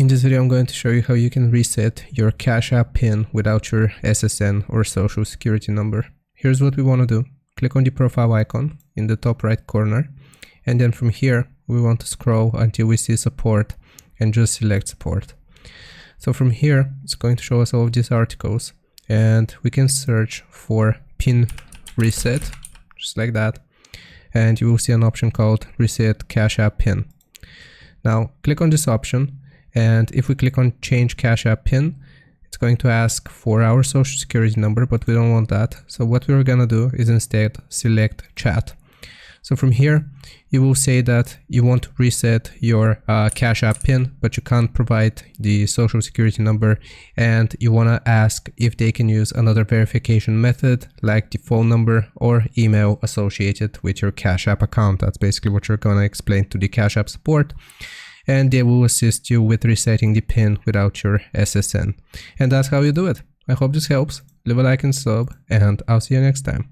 In this video, I'm going to show you how you can reset your Cash App PIN without your SSN or social security number. Here's what we want to do. Click on the profile icon in the top right corner, and then from here we want to scroll until we see support and just select support. So from here it's going to show us all of these articles, and we can search for PIN reset just like that, and you will see an option called reset Cash App PIN. Now click on this option, and if we click on change Cash App PIN, it's going to ask for our social security number, but we don't want that. So what we're gonna do is instead select chat. So from here you will say that you want to reset your Cash App PIN, but you can't provide the social security number, and you want to ask if they can use another verification method like the phone number or email associated with your Cash App account. That's basically what you're going to explain to the Cash App support, and they will assist you with resetting the PIN without your SSN. And that's how you do it. I hope this helps. Leave a like and sub, and I'll see you next time.